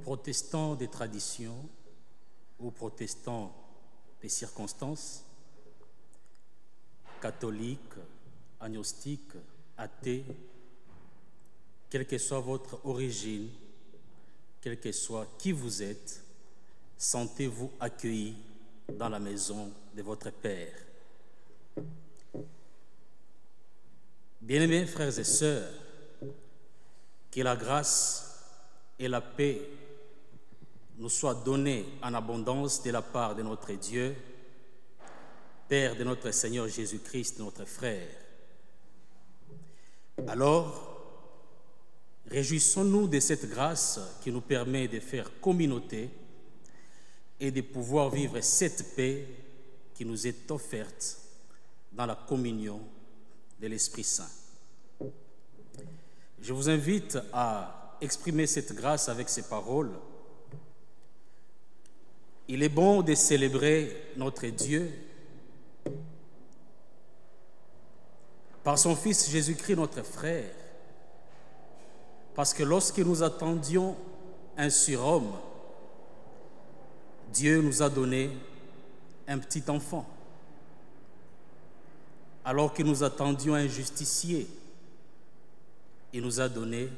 protestants des traditions ou protestants des circonstances, catholiques, agnostiques, athées, quelle que soit votre origine, quel que soit qui vous êtes, sentez-vous accueillis dans la maison de votre Père. Bien-aimés frères et sœurs, que la grâce et la paix nous soient données en abondance de la part de notre Dieu, Père de notre Seigneur Jésus-Christ, notre frère. Alors, réjouissons-nous de cette grâce qui nous permet de faire communauté et de pouvoir vivre cette paix qui nous est offerte dans la communion de l'Esprit Saint. Je vous invite à exprimer cette grâce avec ces paroles. Il est bon de célébrer notre Dieu par son Fils Jésus-Christ, notre frère, parce que lorsque nous attendions un surhomme, Dieu nous a donné un petit enfant. Alors que nous attendions un justicier, il nous a donné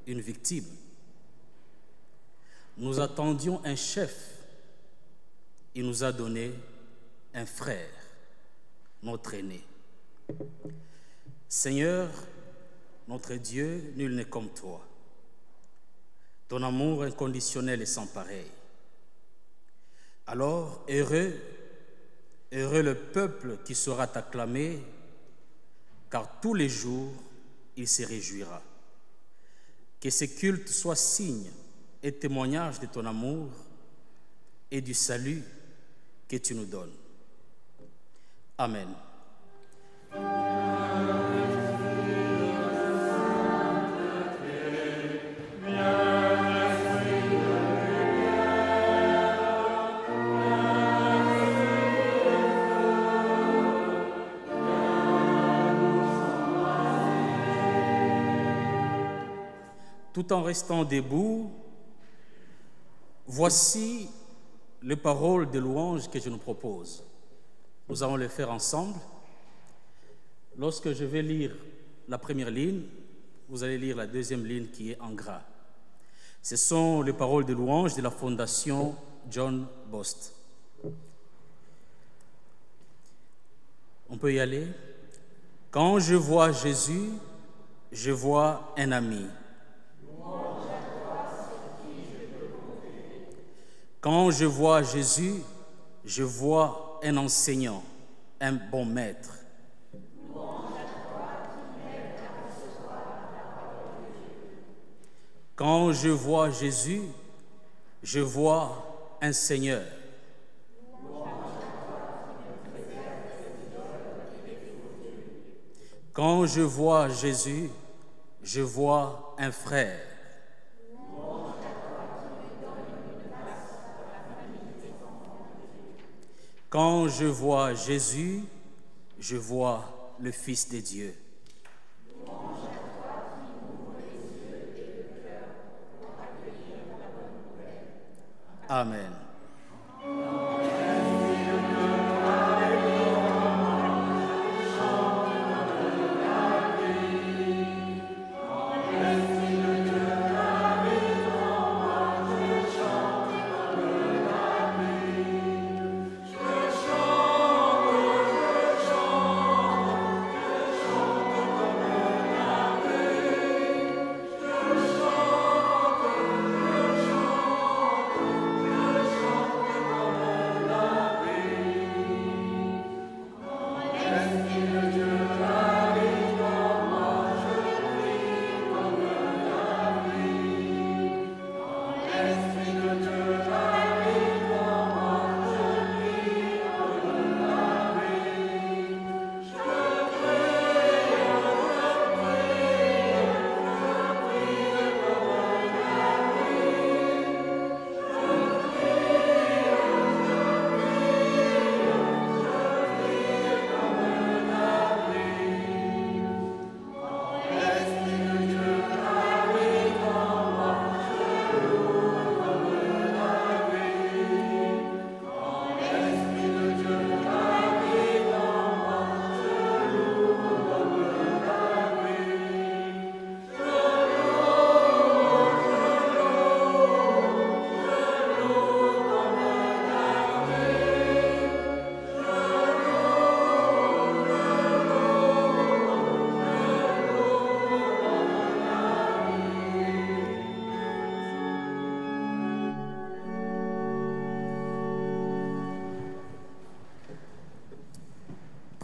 une victime. Nous attendions un chef, il nous a donné un frère, notre aîné. Seigneur, notre Dieu, nul n'est comme toi. Ton amour inconditionnel est sans pareil. Alors, heureux le peuple qui saura t'acclamer, car tous les jours, il se réjouira. Que ces cultes soient signes et témoignages de ton amour et du salut que tu nous donnes. Amen. Tout en restant debout, voici les paroles de louange que je nous propose. Nous allons les faire ensemble. Lorsque je vais lire la première ligne, vous allez lire la deuxième ligne qui est en gras. Ce sont les paroles de louange de la Fondation John Bost. On peut y aller. Quand je vois Jésus, je vois un ami. Quand je vois Jésus, je vois un enseignant, un bon maître. Quand je vois Jésus, je vois un Seigneur. Quand je vois Jésus, je vois un frère. Quand je vois Jésus, je vois le Fils de Dieu. Amen.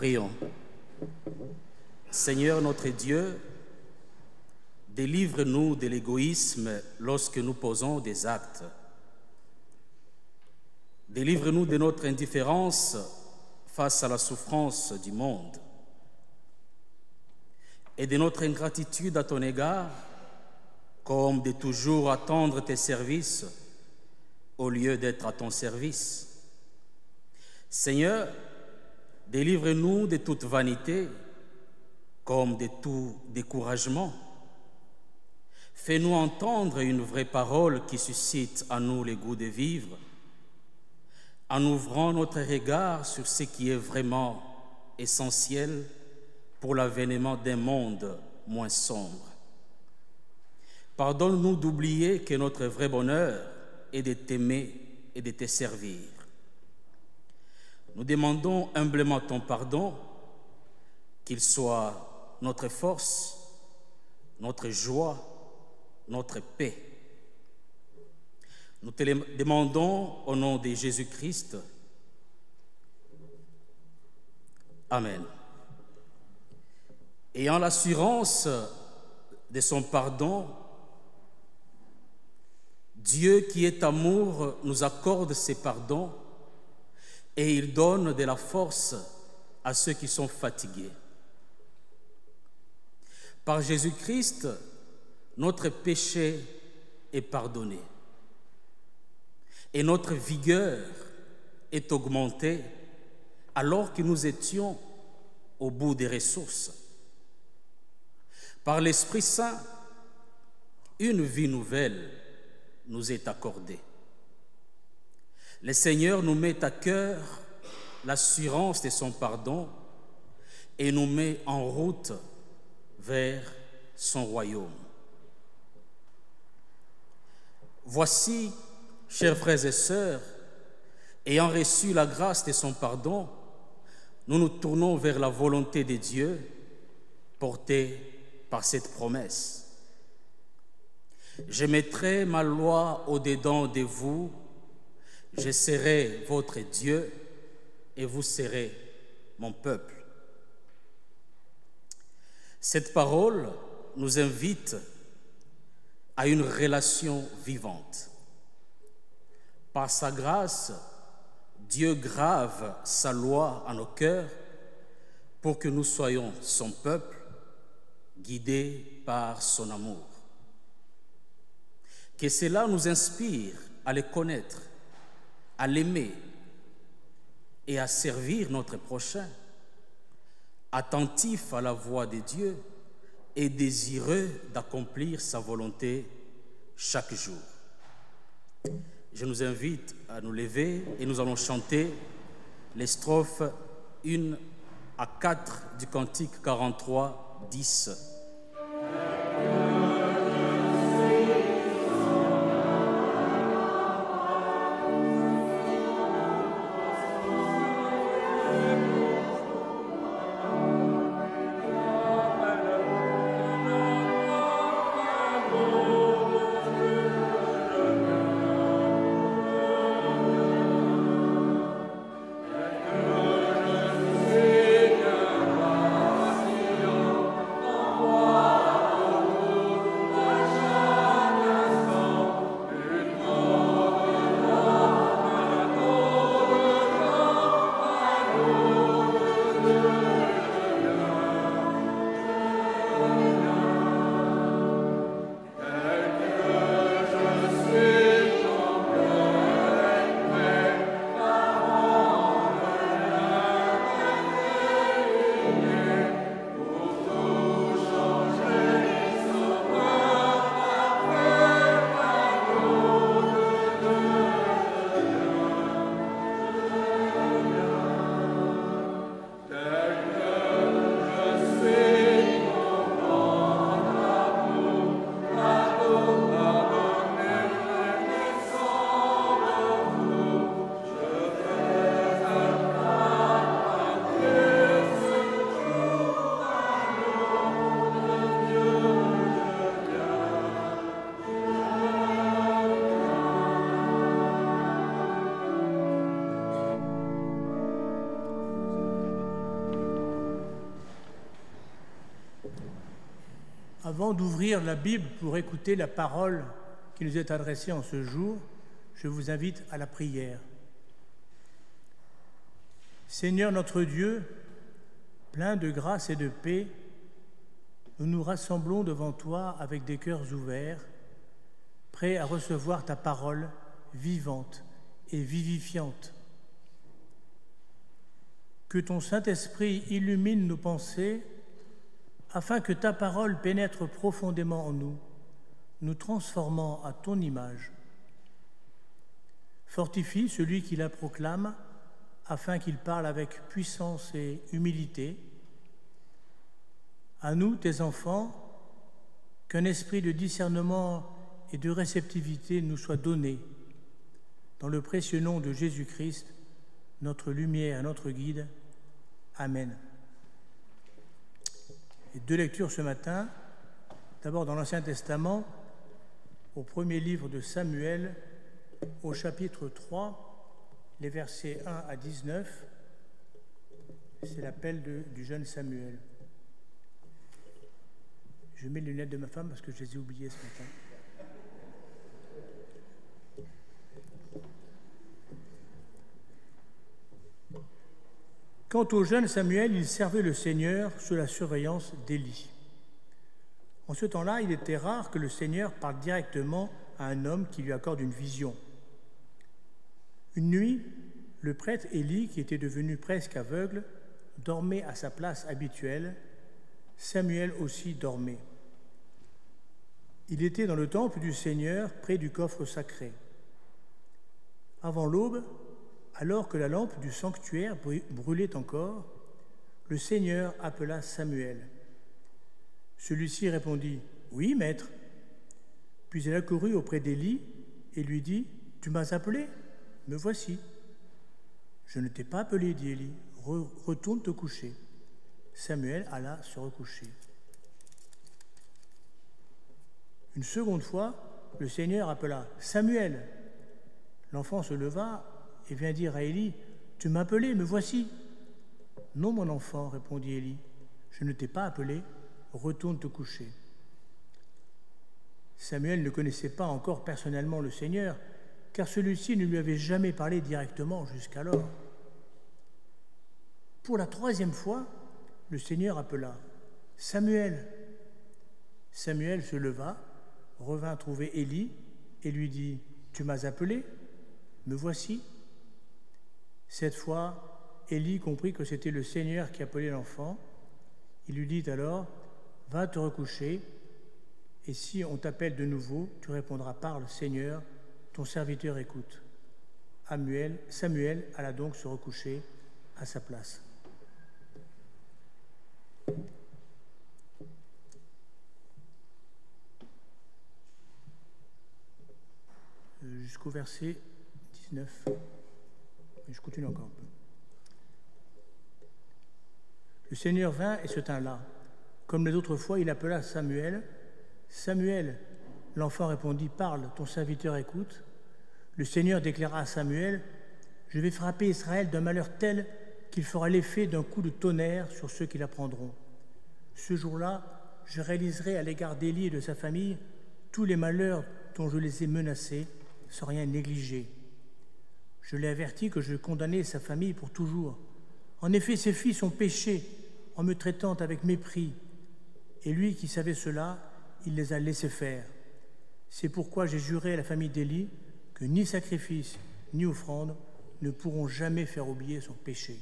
Prions. Seigneur notre Dieu, délivre-nous de l'égoïsme lorsque nous posons des actes. Délivre-nous de notre indifférence face à la souffrance du monde et de notre ingratitude à ton égard, comme de toujours attendre tes services au lieu d'être à ton service. Seigneur, délivre-nous de toute vanité comme de tout découragement. Fais-nous entendre une vraie parole qui suscite en nous le goût de vivre, en ouvrant notre regard sur ce qui est vraiment essentiel pour l'avènement d'un monde moins sombre. Pardonne-nous d'oublier que notre vrai bonheur est de t'aimer et de te servir. Nous demandons humblement ton pardon, qu'il soit notre force, notre joie, notre paix. Nous te le demandons au nom de Jésus-Christ. Amen. Ayant l'assurance de son pardon, Dieu qui est amour nous accorde ses pardons et il donne de la force à ceux qui sont fatigués. Par Jésus-Christ, notre péché est pardonné et notre vigueur est augmentée alors que nous étions au bout des ressources. Par l'Esprit Saint, une vie nouvelle nous est accordée. Le Seigneur nous met à cœur l'assurance de son pardon et nous met en route vers son royaume. Voici, chers frères et sœurs, ayant reçu la grâce de son pardon, nous nous tournons vers la volonté de Dieu portée par cette promesse. Je mettrai ma loi au-dedans de vous, je serai votre Dieu et vous serez mon peuple. Cette parole nous invite à une relation vivante. Par sa grâce, Dieu grave sa loi en nos cœurs pour que nous soyons son peuple, guidés par son amour. Que cela nous inspire à le connaître, à l'aimer et à servir notre prochain, attentif à la voix de Dieu et désireux d'accomplir sa volonté chaque jour. Je nous invite à nous lever et nous allons chanter les strophes 1 à 4 du cantique 43, 10. Oh Avant d'ouvrir la Bible pour écouter la parole qui nous est adressée en ce jour, je vous invite à la prière. Seigneur notre Dieu, plein de grâce et de paix, nous nous rassemblons devant toi avec des cœurs ouverts, prêts à recevoir ta parole vivante et vivifiante. Que ton Saint-Esprit illumine nos pensées afin que ta parole pénètre profondément en nous, nous transformant à ton image. Fortifie celui qui la proclame afin qu'il parle avec puissance et humilité. À nous, tes enfants, qu'un esprit de discernement et de réceptivité nous soit donné. Dans le précieux nom de Jésus-Christ, notre lumière et notre guide. Amen. Et deux lectures ce matin. D'abord dans l'Ancien Testament, au premier livre de Samuel, au chapitre 3, les versets 1 à 19. C'est l'appel du jeune Samuel. Je mets les lunettes de ma femme parce que je les ai oubliées ce matin. Quant au jeune Samuel, il servait le Seigneur sous la surveillance d'Élie. En ce temps-là, il était rare que le Seigneur parle directement à un homme qui lui accorde une vision. Une nuit, le prêtre Élie, qui était devenu presque aveugle, dormait à sa place habituelle. Samuel aussi dormait. Il était dans le temple du Seigneur, près du coffre sacré. Avant l'aube, alors que la lampe du sanctuaire brûlait encore, le Seigneur appela Samuel. Celui-ci répondit « Oui, maître ». Puis il accourut auprès d'Élie et lui dit « Tu m'as appelé ? Me voici. »« Je ne t'ai pas appelé, dit Élie. Retourne te coucher. » Samuel alla se recoucher. Une seconde fois, le Seigneur appela « Samuel ». L'enfant se leva et vint dire à Élie « Tu m'as appelé, me voici. »« Non, mon enfant, répondit Élie, je ne t'ai pas appelé, retourne te coucher. » Samuel ne connaissait pas encore personnellement le Seigneur, car celui-ci ne lui avait jamais parlé directement jusqu'alors. Pour la troisième fois, le Seigneur appela « Samuel !» Samuel se leva, revint trouver Élie et lui dit « Tu m'as appelé ? Me voici. » Cette fois, Élie comprit que c'était le Seigneur qui appelait l'enfant. Il lui dit alors « Va te recoucher, et si on t'appelle de nouveau, tu répondras « Parle, Seigneur, ton serviteur écoute. » Samuel alla donc se recoucher à sa place. Jusqu'au verset 19. Je continue encore un peu. Le Seigneur vint et se tint là. Comme les autres fois, il appela Samuel. « Samuel !» L'enfant répondit, « Parle, ton serviteur écoute. » Le Seigneur déclara à Samuel, « Je vais frapper Israël d'un malheur tel qu'il fera l'effet d'un coup de tonnerre sur ceux qui l'apprendront. Ce jour-là, je réaliserai à l'égard d'Élie et de sa famille tous les malheurs dont je les ai menacés, sans rien négliger. Je l'ai averti que je condamnais sa famille pour toujours. En effet, ses fils ont péché en me traitant avec mépris. Et lui qui savait cela, il les a laissés faire. C'est pourquoi j'ai juré à la famille d'Élie que ni sacrifice ni offrande ne pourront jamais faire oublier son péché. »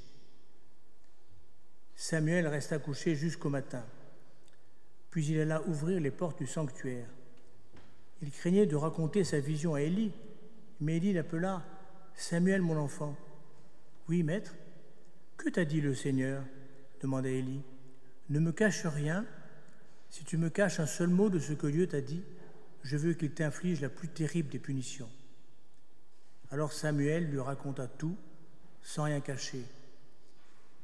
Samuel resta couché jusqu'au matin. Puis il alla ouvrir les portes du sanctuaire. Il craignait de raconter sa vision à Élie, mais Élie l'appela « Samuel, mon enfant. »« Oui, maître. »« Que t'a dit le Seigneur ?» demanda Élie. « Ne me cache rien. Si tu me caches un seul mot de ce que Dieu t'a dit, je veux qu'il t'inflige la plus terrible des punitions. » Alors Samuel lui raconta tout, sans rien cacher.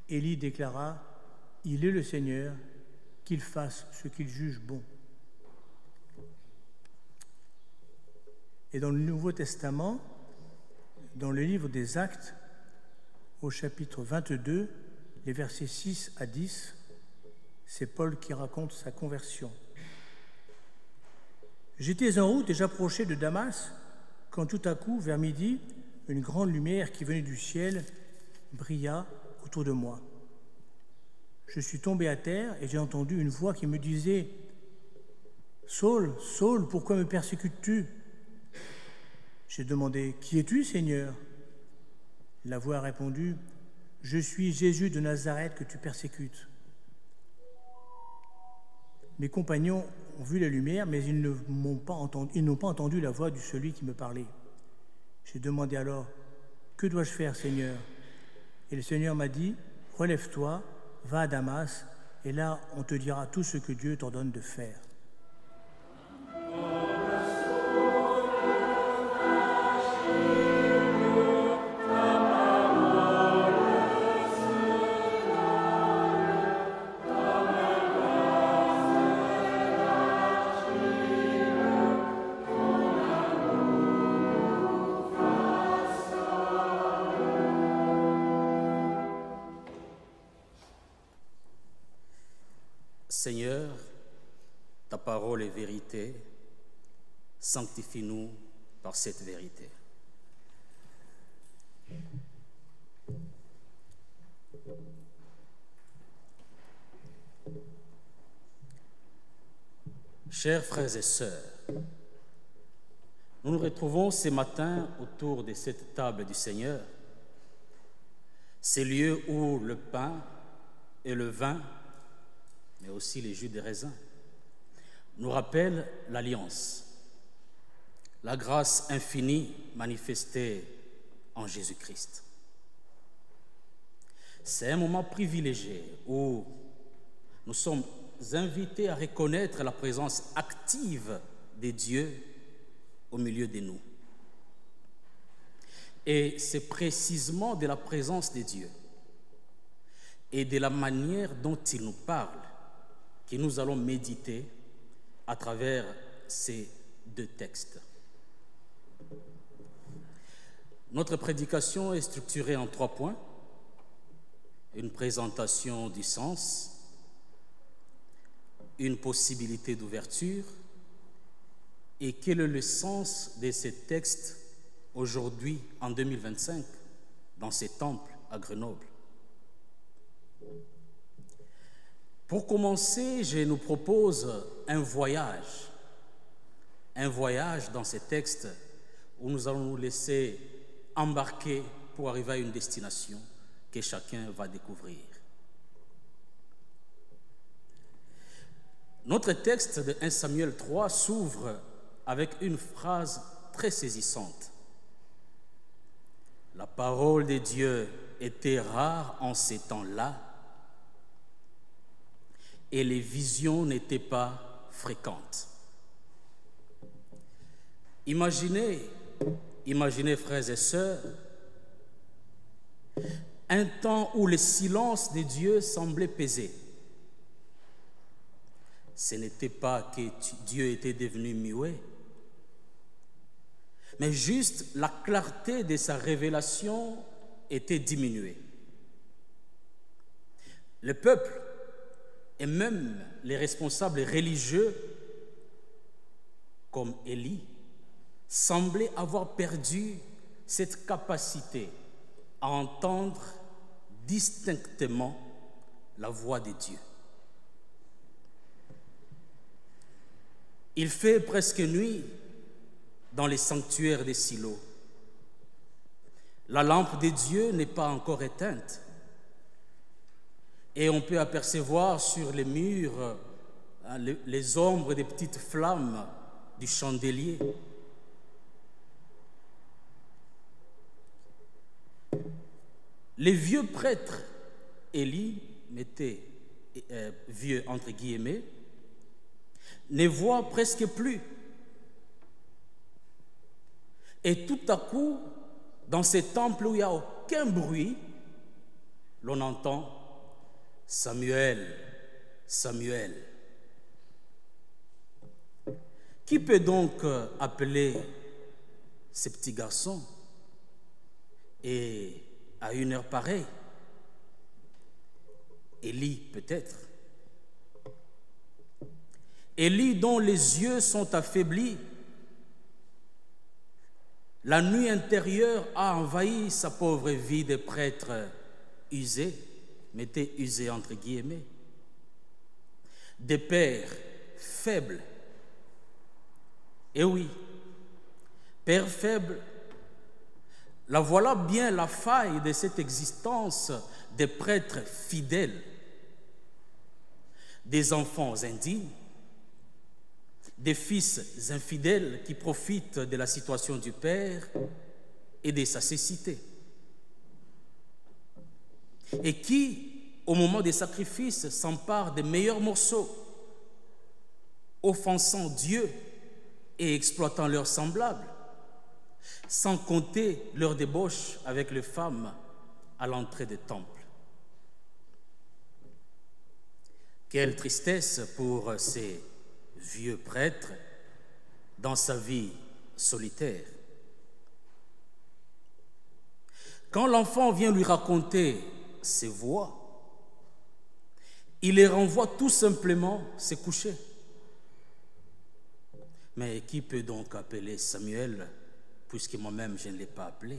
Élie déclara « Il est le Seigneur, qu'il fasse ce qu'il juge bon. » Et dans le Nouveau Testament, dans le livre des Actes, au chapitre 22, les versets 6 à 10, c'est Paul qui raconte sa conversion. J'étais en route et j'approchais de Damas quand tout à coup, vers midi, une grande lumière qui venait du ciel brilla autour de moi. Je suis tombé à terre et j'ai entendu une voix qui me disait « Saul, Saul, pourquoi me persécutes-tu » J'ai demandé « Qui es-tu, Seigneur » La voix a répondu « Je suis Jésus de Nazareth que tu persécutes. » Mes compagnons ont vu la lumière, mais ils n'ont pas entendu la voix de celui qui me parlait. J'ai demandé alors « Que dois-je faire, Seigneur ?» Et le Seigneur m'a dit « Relève-toi, va à Damas, et là on te dira tout ce que Dieu t'ordonne de faire. » Seigneur, ta parole est vérité, sanctifie-nous par cette vérité. Chers frères et sœurs, nous nous retrouvons ce matin autour de cette table du Seigneur, ces lieux où le pain et le vin, mais aussi les jus de raisin, nous rappellent l'alliance, la grâce infinie manifestée en Jésus-Christ. C'est un moment privilégié où nous sommes invités à reconnaître la présence active de Dieu au milieu de nous. Et c'est précisément de la présence de Dieu et de la manière dont il nous parle que nous allons méditer à travers ces deux textes. Notre prédication est structurée en 3 points. Une présentation du sens, une possibilité d'ouverture et quel est le sens de ces textes aujourd'hui, en 2025, dans ces temples à Grenoble. Pour commencer, je nous propose un voyage dans ces textes où nous allons nous laisser embarquer pour arriver à une destination que chacun va découvrir. Notre texte de 1 Samuel 3 s'ouvre avec une phrase très saisissante. La parole de Dieu était rare en ces temps-là et les visions n'étaient pas fréquentes. Imaginez, frères et sœurs, un temps où le silence de Dieu semblait peser. Ce n'était pas que Dieu était devenu muet, mais juste la clarté de sa révélation était diminuée. Le peuple et même les responsables religieux, comme Élie, semblaient avoir perdu cette capacité à entendre distinctement la voix de Dieu. Il fait presque nuit dans les sanctuaires des Silo. La lampe de Dieu n'est pas encore éteinte. Et on peut apercevoir sur les murs les ombres des petites flammes du chandelier. Les vieux prêtres, Élie mettait vieux entre guillemets, ne voient presque plus. Et tout à coup, dans ces temples où il n'y a aucun bruit, l'on entend « Samuel, Samuel ». Qui peut donc appeler ces petits garçons et à une heure pareille? Élie peut-être. Élie dont les yeux sont affaiblis. La nuit intérieure a envahi sa pauvre vie de prêtre usé, mettez usé entre guillemets, des pères faibles. Et oui, père faible, la voilà bien la faille de cette existence des prêtres fidèles, des enfants indignes, des fils infidèles qui profitent de la situation du père et de sa cécité, et qui, au moment des sacrifices, s'emparent des meilleurs morceaux, offensant Dieu et exploitant leurs semblables, sans compter leur débauche avec les femmes à l'entrée des temples. Quelle tristesse pour ces vieux prêtres dans sa vie solitaire. Quand l'enfant vient lui raconter ses voix, il les renvoie tout simplement se coucher. Mais qui peut donc appeler Samuel, puisque moi-même je ne l'ai pas appelé?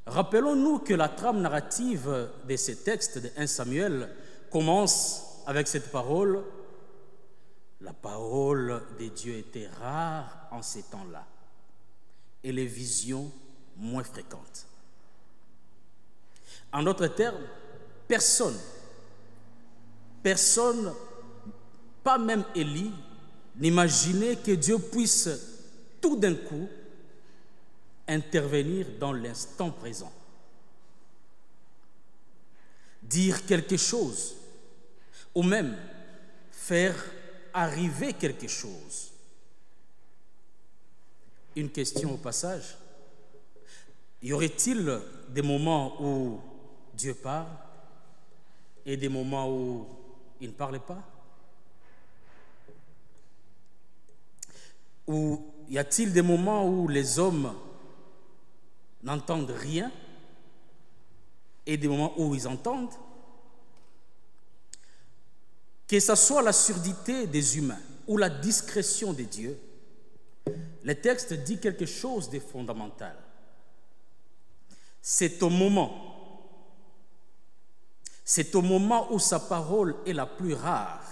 Rappelons-nous que la trame narrative de ces textes de 1 Samuel commence avec cette parole. La parole de Dieu était rare en ces temps-là et les visions moins fréquentes. En d'autres termes, personne, pas même Élie, n'imaginait que Dieu puisse tout d'un coup intervenir dans l'instant présent, dire quelque chose ou même faire arriver quelque chose. Une question au passage: y aurait-il des moments où Dieu parle et des moments où il ne parle pas? Ou y a-t-il des moments où les hommes n'entendent rien et des moments où ils entendent? Que ce soit la surdité des humains ou la discrétion de Dieu, le texte dit quelque chose de fondamental. C'est au moment où sa parole est la plus rare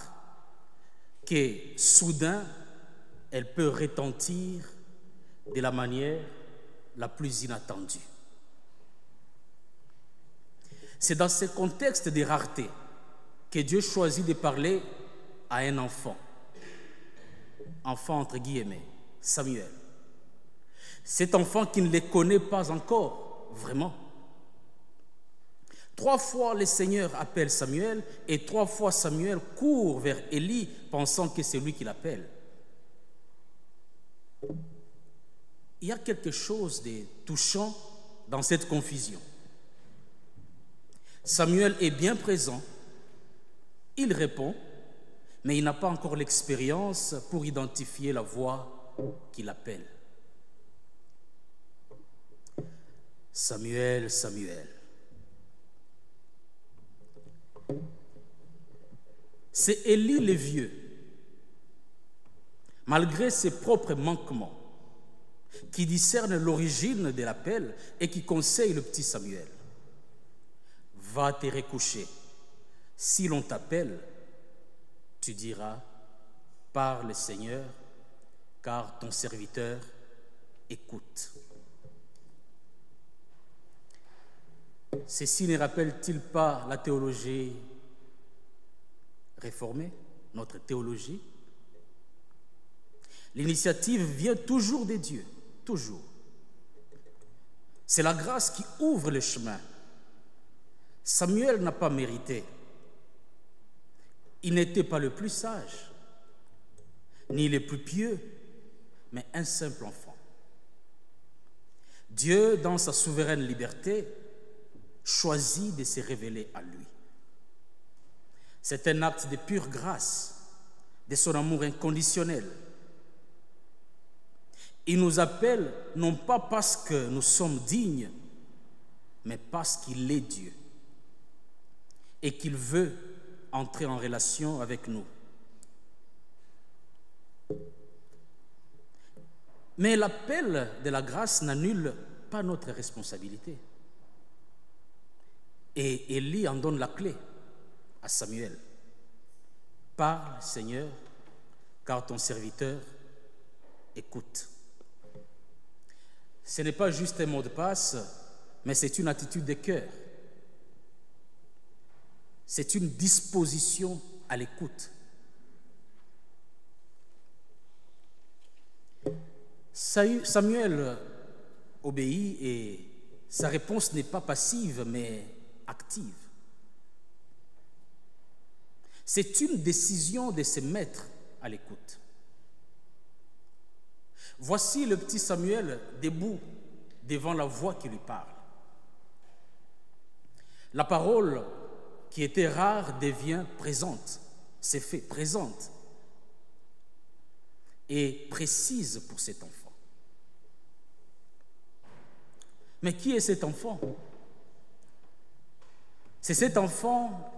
que soudain elle peut retentir de la manière la plus inattendue. C'est dans ce contexte de rareté que Dieu choisit de parler à un enfant entre guillemets, Samuel. Cet enfant qui ne les connaît pas encore vraiment. 3 fois le Seigneur appelle Samuel et 3 fois Samuel court vers Élie pensant que c'est lui qui l'appelle. Il y a quelque chose de touchant dans cette confusion. Samuel est bien présent, il répond, mais il n'a pas encore l'expérience pour identifier la voix qui l'appelle. Samuel, Samuel. C'est Élie le vieux, malgré ses propres manquements, qui discerne l'origine de l'appel et qui conseille le petit Samuel. Va te recoucher. Si l'on t'appelle, tu diras, parle Seigneur, car ton serviteur écoute. Ceci ne rappelle-t-il pas la théologie réformée, notre théologie? L'initiative vient toujours de Dieu, toujours. C'est la grâce qui ouvre le chemin. Samuel n'a pas mérité. Il n'était pas le plus sage, ni le plus pieux, mais un simple enfant. Dieu, dans sa souveraine liberté, choisit de se révéler à lui. C'est un acte de pure grâce, de son amour inconditionnel. Il nous appelle non pas parce que nous sommes dignes, mais parce qu'il est Dieu et qu'il veut entrer en relation avec nous. Mais l'appel de la grâce n'annule pas notre responsabilité. Et Élie en donne la clé à Samuel. Parle, Seigneur, car ton serviteur écoute. Ce n'est pas juste un mot de passe, mais c'est une attitude de cœur. C'est une disposition à l'écoute. Samuel obéit et sa réponse n'est pas passive, mais active. C'est une décision de se mettre à l'écoute. Voici le petit Samuel debout devant la voix qui lui parle. La parole qui était rare devient présente, c'est fait, présente et précise pour cet enfant. Mais qui est cet enfant? C'est cet enfant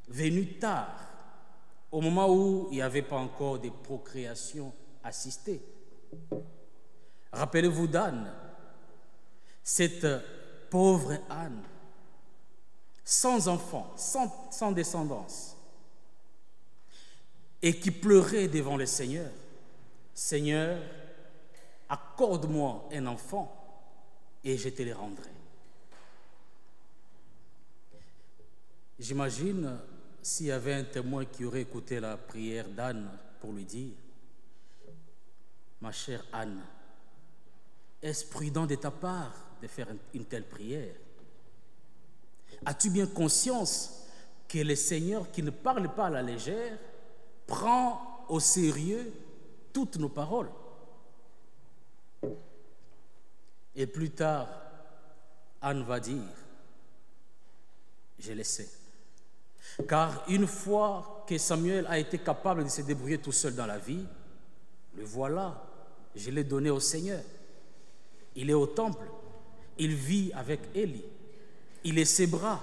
venu tard, au moment où il n'y avait pas encore de procréation assistée. Rappelez-vous d'Anne, cette pauvre Anne, sans enfant, sans descendance, et qui pleurait devant le Seigneur. Seigneur, accorde-moi un enfant et je te le rendrai. J'imagine s'il y avait un témoin qui aurait écouté la prière d'Anne pour lui dire: ma chère Anne, est-ce prudent de ta part de faire une telle prière? As-tu bien conscience que le Seigneur, qui ne parle pas à la légère, prend au sérieux toutes nos paroles? Et plus tard, Anne va dire: je le sais. Car une fois que Samuel a été capable de se débrouiller tout seul dans la vie, le voilà, je l'ai donné au Seigneur. Il est au temple, il vit avec Élie, il est ses bras,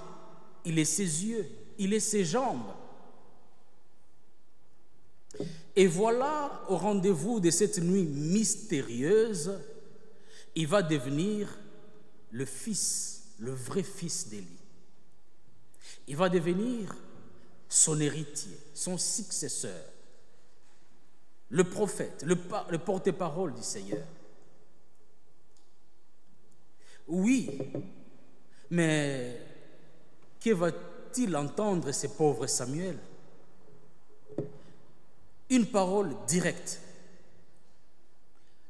il est ses yeux, il est ses jambes. Et voilà, au rendez-vous de cette nuit mystérieuse, il va devenir le fils, le vrai fils d'Élie. Il va devenir son héritier, son successeur, le prophète, le porte-parole du Seigneur. Oui, mais que va-t-il entendre ce pauvre Samuel? Une parole directe.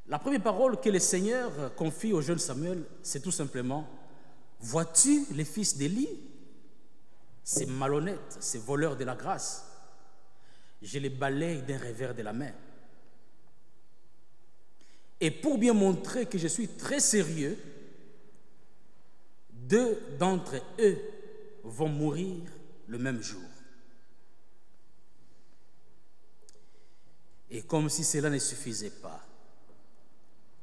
La première parole que le Seigneur confie au jeune Samuel, c'est tout simplement: vois-tu les fils d'Élie, ces malhonnêtes, ces voleurs de la grâce? Je les balaye d'un revers de la main. Et pour bien montrer que je suis très sérieux, 2 d'entre eux vont mourir le même jour. Et comme si cela ne suffisait pas,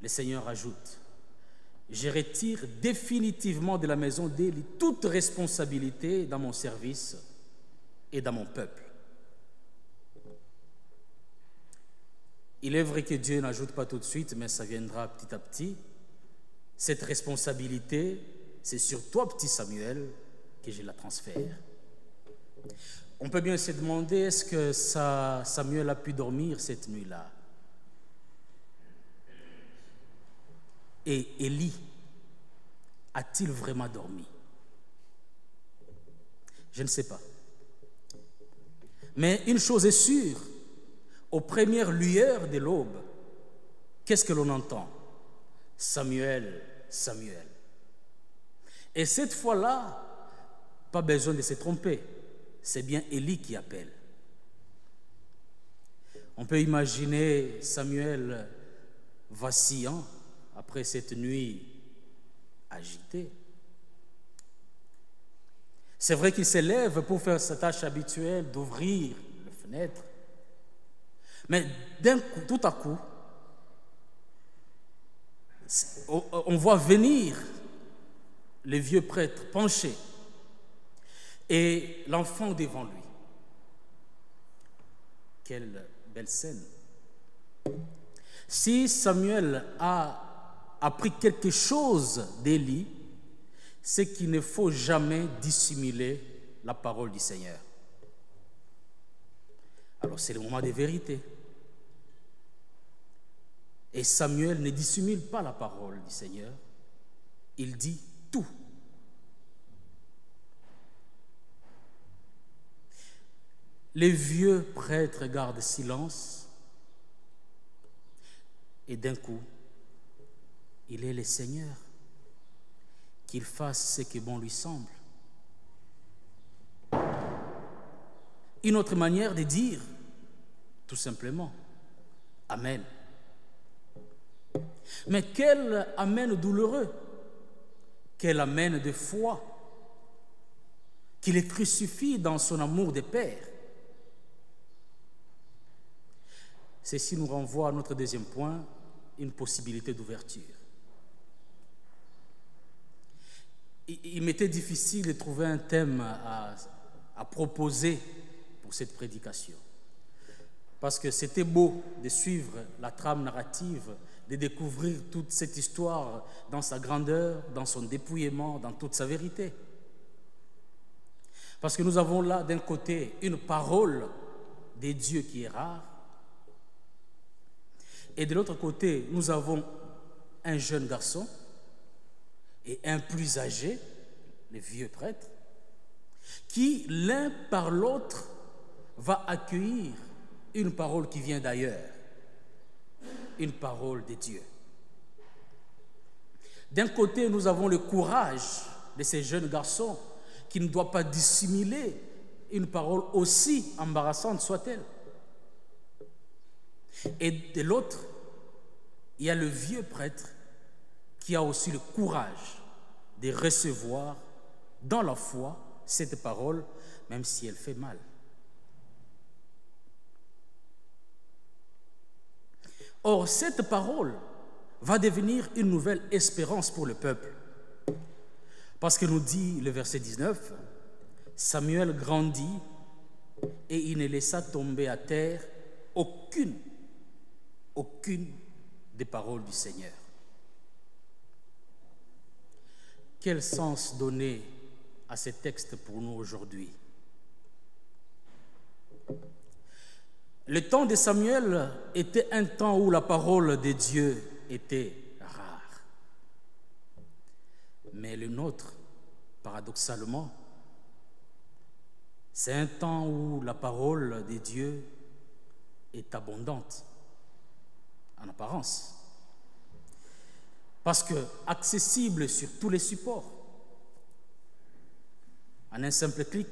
le Seigneur ajoute: je retire définitivement de la maison d'Élie toute responsabilité dans mon service et dans mon peuple. Il est vrai que Dieu n'ajoute pas tout de suite, mais ça viendra petit à petit. Cette responsabilité, c'est sur toi, petit Samuel, que je la transfère. On peut bien se demander, est-ce que Samuel a pu dormir cette nuit-là? Et Élie, a-t-il vraiment dormi? Je ne sais pas. Mais une chose est sûre, aux premières lueurs de l'aube, qu'est-ce que l'on entend? Samuel, Samuel. Et cette fois-là, pas besoin de se tromper, c'est bien Élie qui appelle. On peut imaginer Samuel vacillant après cette nuit agitée. C'est vrai qu'il se lève pour faire sa tâche habituelle d'ouvrir la fenêtre. Mais d'un coup, tout à coup, on voit venir les vieux prêtres penchés. et l'enfant devant lui. Quelle belle scène. Si Samuel a appris quelque chose d'Élie, c'est qu'il ne faut jamais dissimuler la parole du Seigneur. Alors c'est le moment de vérité. Et Samuel ne dissimule pas la parole du Seigneur. Il dit tout. Les vieux prêtres gardent silence. Et d'un coup, il est le Seigneur. Qu'il fasse ce qui bon lui semble. Une autre manière de dire, tout simplement, Amen. Mais quel Amen douloureux, quel Amen de foi, qui le crucifie dans son amour de Père. Ceci nous renvoie à notre deuxième point, une possibilité d'ouverture. Il m'était difficile de trouver un thème à proposer pour cette prédication. Parce que c'était beau de suivre la trame narrative, de découvrir toute cette histoire dans sa grandeur, dans son dépouillement, dans toute sa vérité. Parce que nous avons là, d'un côté, une parole des dieux qui est rare, et de l'autre côté, nous avons un jeune garçon et un plus âgé, les vieux prêtres, qui, l'un par l'autre, va accueillir une parole qui vient d'ailleurs, une parole de Dieu. D'un côté, nous avons le courage de ces jeunes garçons qui ne doivent pas dissimuler une parole aussi embarrassante soit-elle. Et de l'autre, il y a le vieux prêtre qui a aussi le courage de recevoir dans la foi cette parole, même si elle fait mal. Or, cette parole va devenir une nouvelle espérance pour le peuple. Parce que nous dit le verset 19, Samuel grandit et il ne laissa tomber à terre aucune des paroles du Seigneur. Quel sens donner à ces textes pour nous aujourd'hui? Le temps de Samuel était un temps où la parole de Dieu était rare. Mais le nôtre, paradoxalement, c'est un temps où la parole de Dieu est abondante, en apparence. Parce que accessible sur tous les supports, en un simple clic.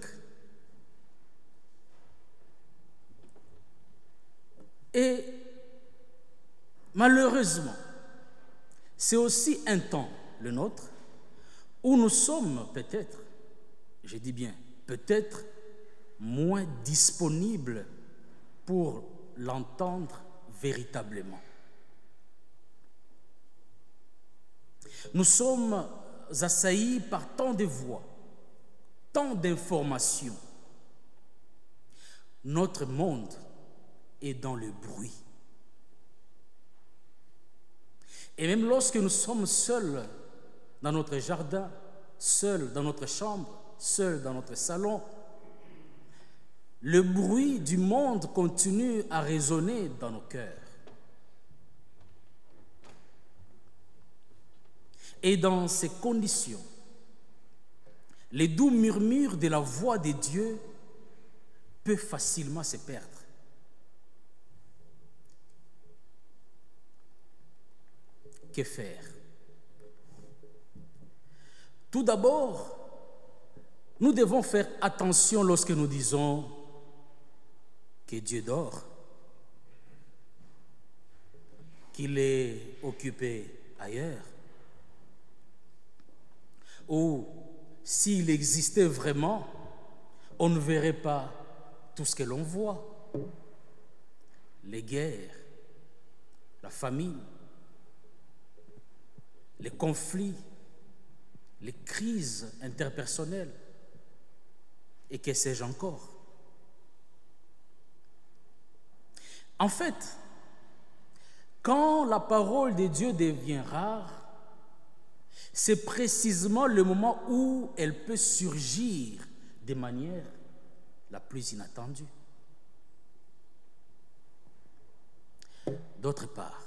Et malheureusement, c'est aussi un temps, le nôtre, où nous sommes peut-être, je dis bien peut-être, moins disponibles pour l'entendre véritablement. Nous sommes assaillis par tant de voix, tant d'informations. Notre monde est dans le bruit. Et même lorsque nous sommes seuls dans notre jardin, seuls dans notre chambre, seuls dans notre salon, le bruit du monde continue à résonner dans nos cœurs. Et dans ces conditions, les doux murmures de la voix de Dieu peuvent facilement se perdre. Que faire? Tout d'abord, nous devons faire attention lorsque nous disons que Dieu dort, qu'il est occupé ailleurs, ou s'il existait vraiment, on ne verrait pas tout ce que l'on voit. Les guerres, la famine, les conflits, les crises interpersonnelles. Et que sais-je encore? En fait, quand la parole de Dieu devient rare, c'est précisément le moment où elle peut surgir de manière la plus inattendue. D'autre part,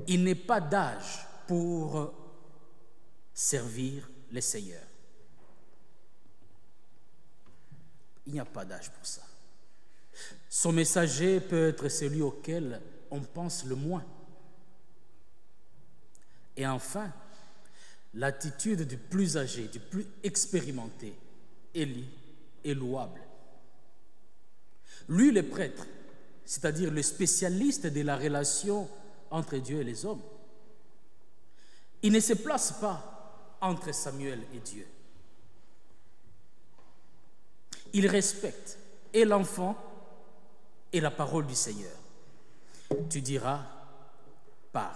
il n'est pas d'âge pour servir le Seigneur. Il n'y a pas d'âge pour ça. Son messager peut être celui auquel on pense le moins. Et enfin, l'attitude du plus âgé, du plus expérimenté, Élie, est louable. Lui, le prêtre, c'est-à-dire le spécialiste de la relation entre Dieu et les hommes, il ne se place pas entre Samuel et Dieu. Il respecte et l'enfant et la parole du Seigneur. Tu diras, parle.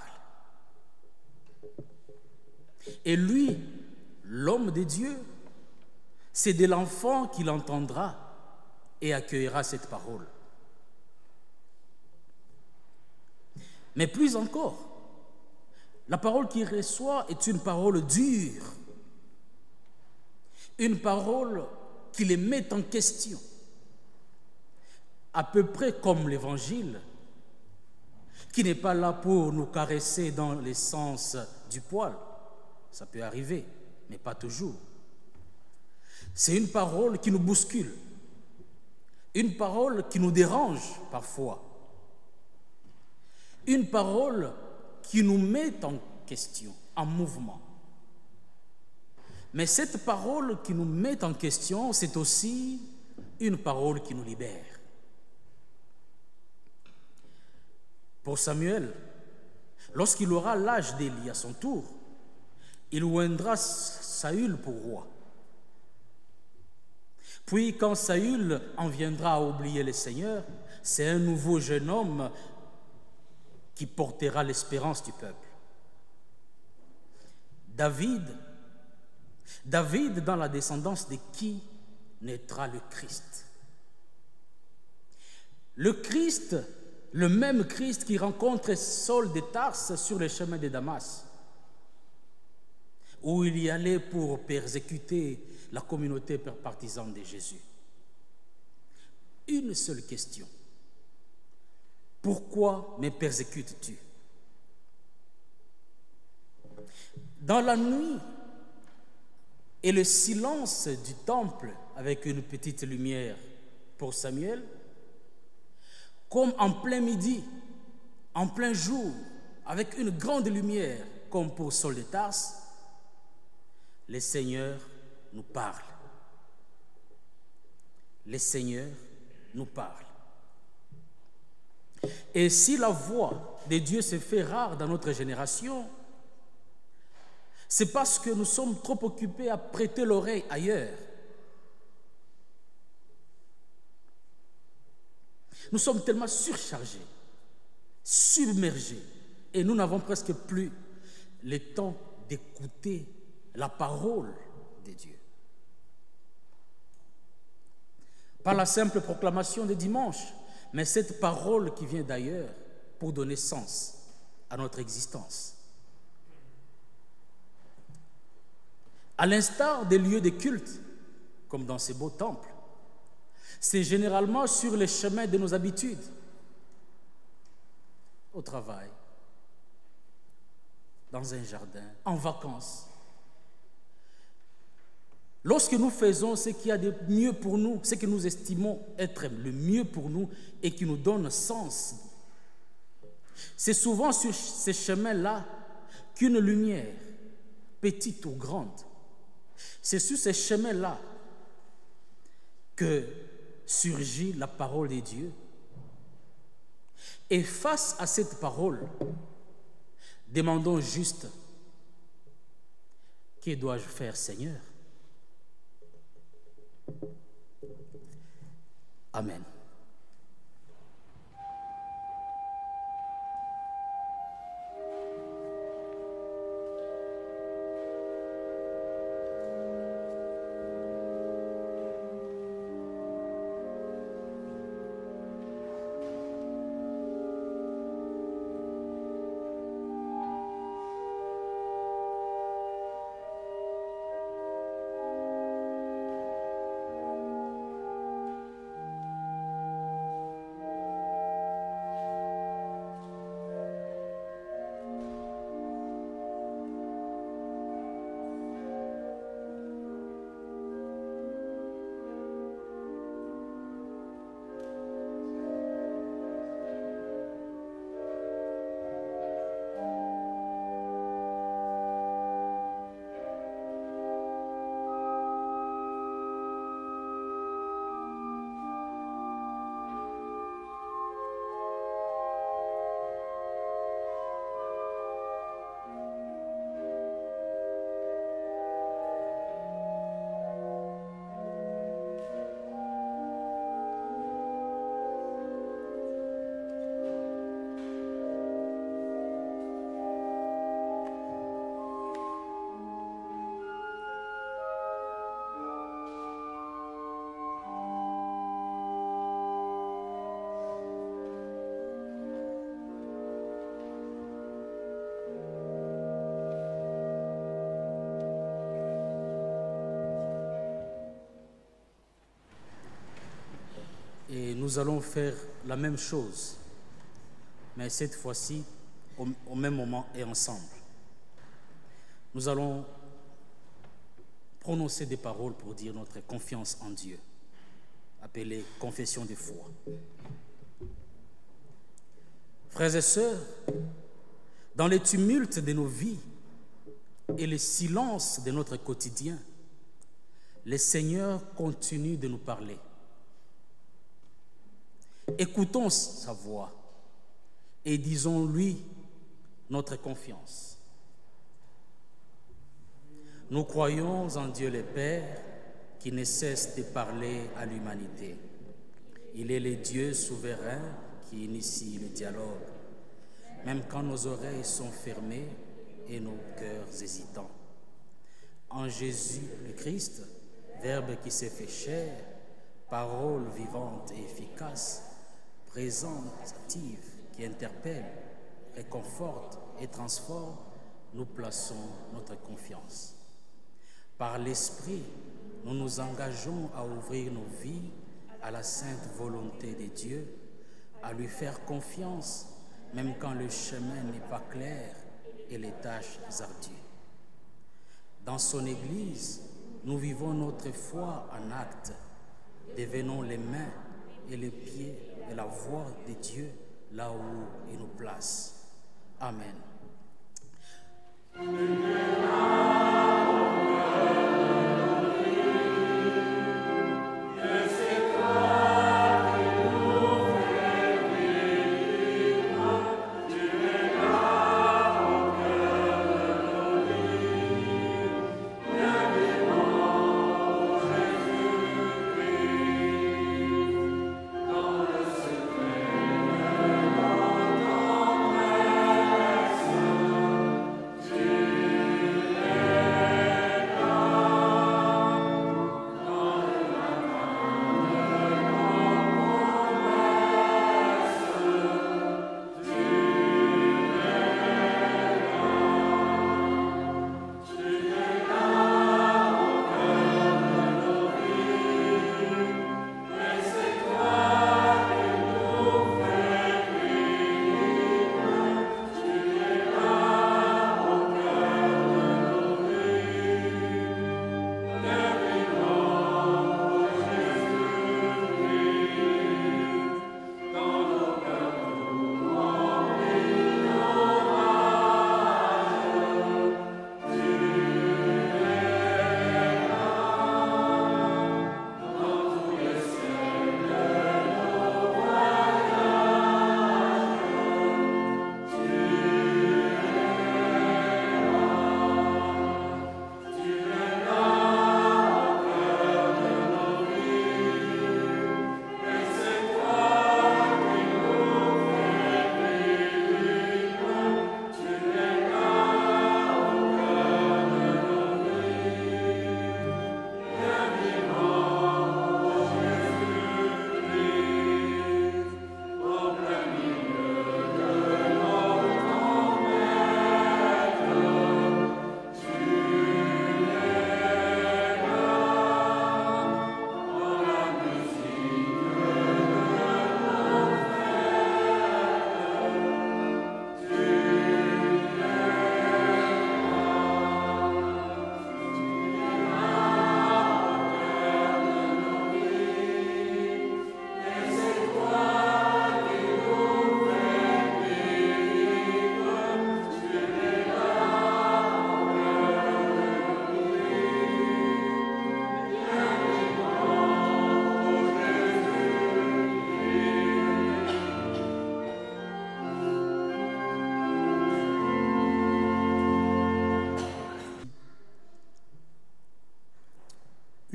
Et lui, l'homme de Dieu, c'est de l'enfant qu'il entendra et accueillera cette parole. Mais plus encore, la parole qu'il reçoit est une parole dure, une parole qui les met en question, à peu près comme l'Évangile, qui n'est pas là pour nous caresser dans le sens du poil. Ça peut arriver, mais pas toujours. C'est une parole qui nous bouscule, une parole qui nous dérange parfois, une parole qui nous met en question, en mouvement. Mais cette parole qui nous met en question, c'est aussi une parole qui nous libère. Pour Samuel, lorsqu'il aura l'âge d'Élie à son tour, il oindra Saül pour roi. Puis, quand Saül en viendra à oublier le Seigneur, c'est un nouveau jeune homme qui portera l'espérance du peuple. David, dans la descendance de qui naîtra le Christ? Le Christ, le même Christ qui rencontre Saul de Tarse sur le chemin de Damas, où il y allait pour persécuter la communauté partisane de Jésus. Une seule question. Pourquoi me persécutes-tu? Dans la nuit et le silence du temple avec une petite lumière pour Samuel, comme en plein midi, en plein jour, avec une grande lumière comme pour Saul de Tarse, le Seigneur nous parle. Le Seigneur nous parle. Et si la voix de Dieu se fait rare dans notre génération, c'est parce que nous sommes trop occupés à prêter l'oreille ailleurs. Nous sommes tellement surchargés, submergés, et nous n'avons presque plus le temps d'écouter la parole de Dieu. Pas la simple proclamation de dimanche, mais cette parole qui vient d'ailleurs pour donner sens à notre existence. À l'instar des lieux de culte, comme dans ces beaux temples, c'est généralement sur les chemins de nos habitudes, au travail, dans un jardin, en vacances. Lorsque nous faisons ce qu'il y a de mieux pour nous, ce que nous estimons être le mieux pour nous et qui nous donne sens, c'est souvent sur ces chemins-là qu'une lumière, petite ou grande, c'est sur ces chemins-là que surgit la parole de Dieu. Et face à cette parole, demandons juste, que dois-je faire, Seigneur? Amen. nous allons faire la même chose, mais cette fois-ci au même moment et ensemble. Nous allons prononcer des paroles pour dire notre confiance en Dieu, appelée confession de foi. Frères et sœurs, dans les tumultes de nos vies et le silence de notre quotidien, le Seigneur continue de nous parler. Écoutons sa voix et disons-lui notre confiance. Nous croyons en Dieu le Père qui ne cesse de parler à l'humanité. Il est le Dieu souverain qui initie le dialogue, même quand nos oreilles sont fermées et nos cœurs hésitants. En Jésus le Christ, Verbe qui s'est fait chair, parole vivante et efficace, présente, active, qui interpelle, réconforte et transforme, nous plaçons notre confiance. Par l'Esprit, nous nous engageons à ouvrir nos vies à la sainte volonté de Dieu, à lui faire confiance, même quand le chemin n'est pas clair et les tâches ardues. Dans son Église, nous vivons notre foi en acte, devenons les mains et les pieds et la voix de Dieu là où il nous place. Amen.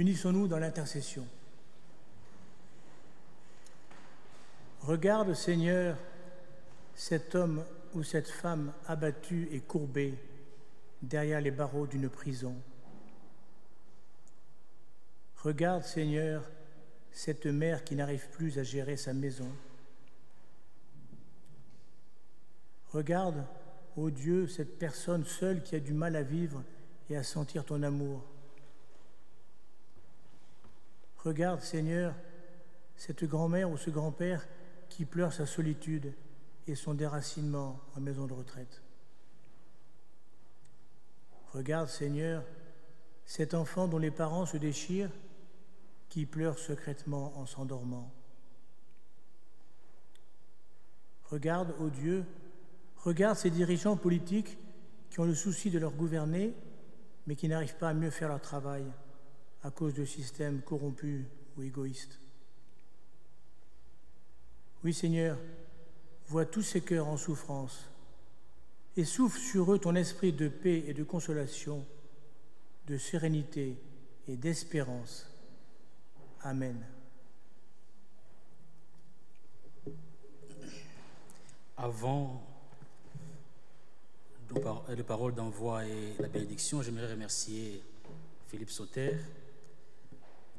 Unissons-nous dans l'intercession. Regarde, Seigneur, cet homme ou cette femme abattu et courbé derrière les barreaux d'une prison. Regarde, Seigneur, cette mère qui n'arrive plus à gérer sa maison. Regarde, ô Dieu, cette personne seule qui a du mal à vivre et à sentir ton amour. Regarde, Seigneur, cette grand-mère ou ce grand-père qui pleure sa solitude et son déracinement en maison de retraite. Regarde, Seigneur, cet enfant dont les parents se déchirent, qui pleure secrètement en s'endormant. Regarde, ô Dieu, regarde ces dirigeants politiques qui ont le souci de leur gouverner, mais qui n'arrivent pas à mieux faire leur travail à cause de systèmes corrompus ou égoïstes. Oui, Seigneur, vois tous ces cœurs en souffrance et souffle sur eux ton esprit de paix et de consolation, de sérénité et d'espérance. Amen. Avant les paroles d'envoi et la bénédiction, j'aimerais remercier Philippe Sauter,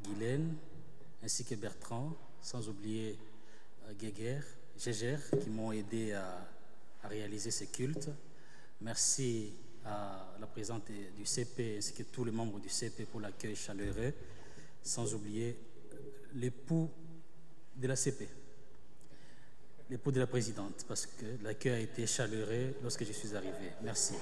Guylaine, ainsi que Bertrand, sans oublier Gégère, qui m'ont aidé à réaliser ces cultes. Merci à la présidente du CP ainsi que tous les membres du CP pour l'accueil chaleureux, sans oublier l'époux de la CP, l'époux de la présidente, parce que l'accueil a été chaleureux lorsque je suis arrivé. Merci.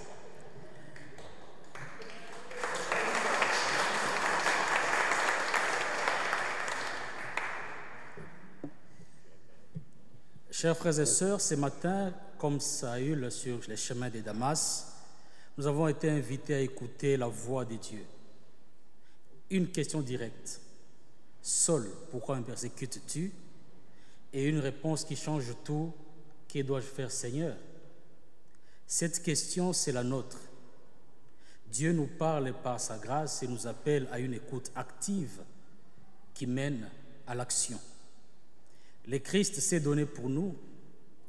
Chers frères et sœurs, ce matin, comme Saül sur les chemins de Damas, nous avons été invités à écouter la voix de Dieu. Une question directe. Saul, pourquoi me persécutes-tu? Et une réponse qui change tout. Que dois-je faire, Seigneur? Cette question, c'est la nôtre. Dieu nous parle par sa grâce et nous appelle à une écoute active qui mène à l'action. Le Christ s'est donné pour nous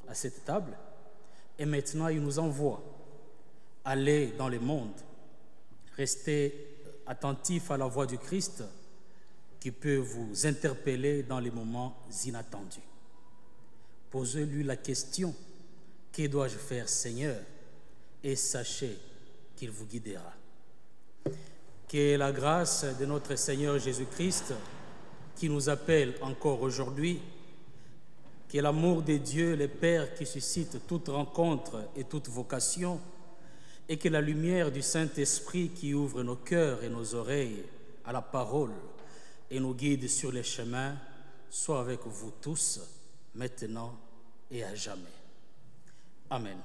à cette table et maintenant il nous envoie. Aller dans le monde, rester attentif à la voix du Christ qui peut vous interpeller dans les moments inattendus. Posez-lui la question, que dois-je faire, Seigneur? Et sachez qu'il vous guidera. Que la grâce de notre Seigneur Jésus-Christ, qui nous appelle encore aujourd'hui, que l'amour de Dieu, le Père, qui suscite toute rencontre et toute vocation, et que la lumière du Saint-Esprit qui ouvre nos cœurs et nos oreilles à la parole et nous guide sur les chemins, soit avec vous tous, maintenant et à jamais. Amen.